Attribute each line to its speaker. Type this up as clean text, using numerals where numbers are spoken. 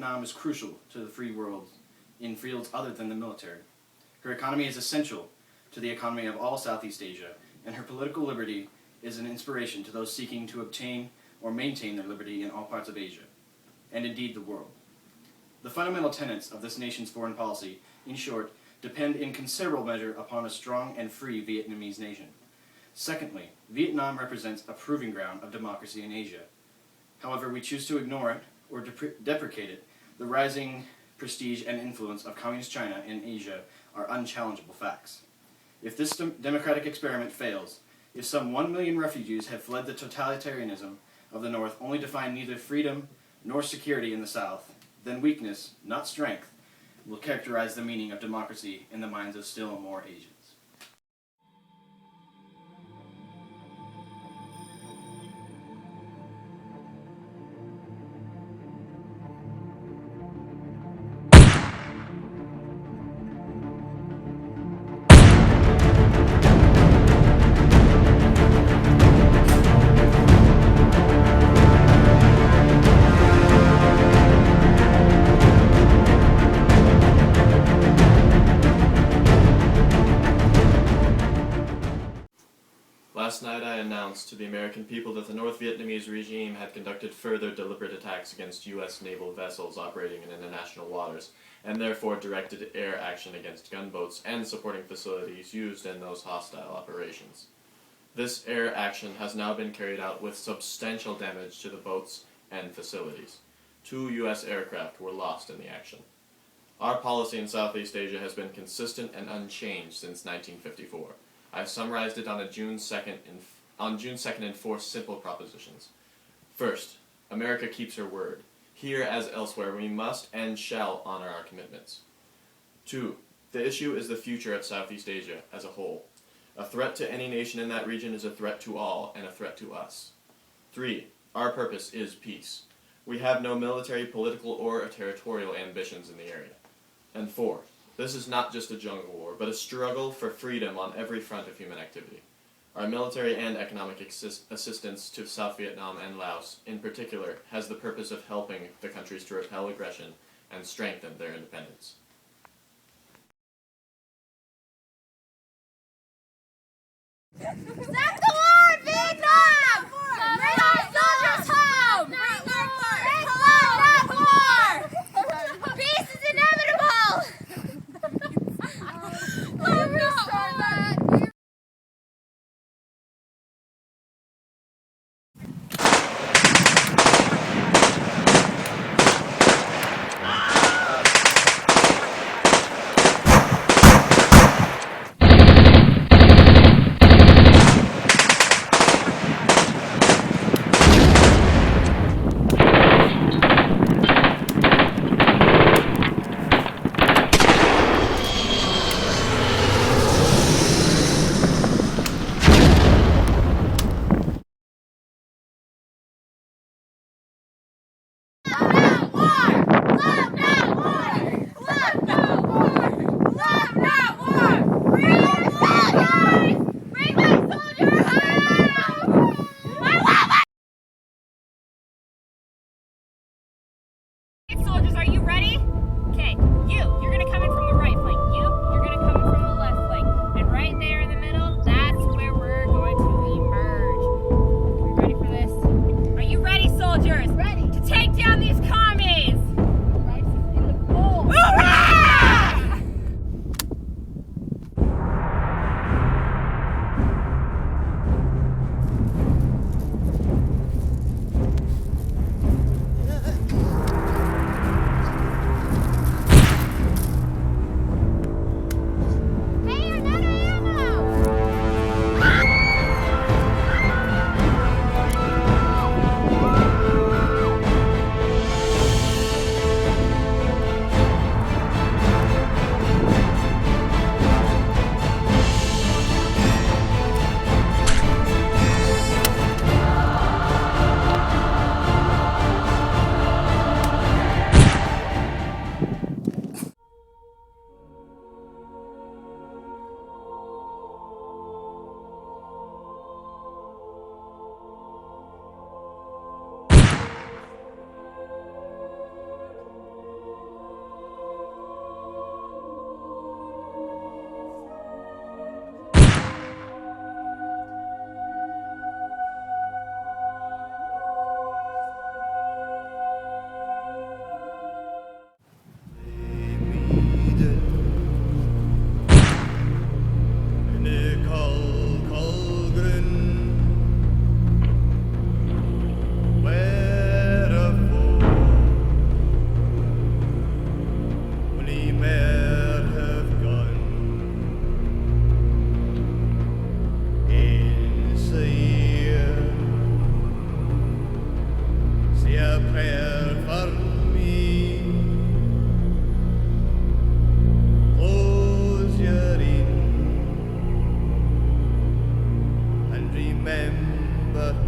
Speaker 1: Vietnam is crucial to the free world in fields other than the military. Her economy is essential to the economy of all Southeast Asia, and her political liberty is an inspiration to those seeking to obtain or maintain their liberty in all parts of Asia, and indeed the world. The fundamental tenets of this nation's foreign policy, in short, depend in considerable measure upon a strong and free Vietnamese nation. Secondly, Vietnam represents a proving ground of democracy in Asia. However we choose to ignore it or deprecate it, the rising prestige and influence of Communist China in Asia are unchallengeable facts. If this democratic experiment fails, if some 1 million refugees have fled the totalitarianism of the North only to find neither freedom nor security in the South, then weakness, not strength, will characterize the meaning of democracy in the minds of still more Asians.
Speaker 2: Last night I announced to the American people that the North Vietnamese regime had conducted further deliberate attacks against U.S. naval vessels operating in international waters, and therefore directed air action against gunboats and supporting facilities used in those hostile operations. This air action has now been carried out with substantial damage to the boats and facilities. 2 U.S. aircraft were lost in the action. Our policy in Southeast Asia has been consistent and unchanged since 1954. I've summarized it on June 2nd in 4 simple propositions. First, America keeps her word. Here as elsewhere, we must and shall honor our commitments. 2, the issue is the future of Southeast Asia as a whole. A threat to any nation in that region is a threat to all, and a threat to us. 3, our purpose is peace. We have no military, political, or territorial ambitions in the area. And 4, this is not just a jungle war, but a struggle for freedom on every front of human activity. Our military and economic assistance to South Vietnam and Laos, in particular, has the purpose of helping the countries to repel aggression and strengthen their independence.
Speaker 3: Stop the war, Vietnam! Bring our soldiers home! Stop war! Peace is inevitable!
Speaker 4: a prayer for me. Close your ears and remember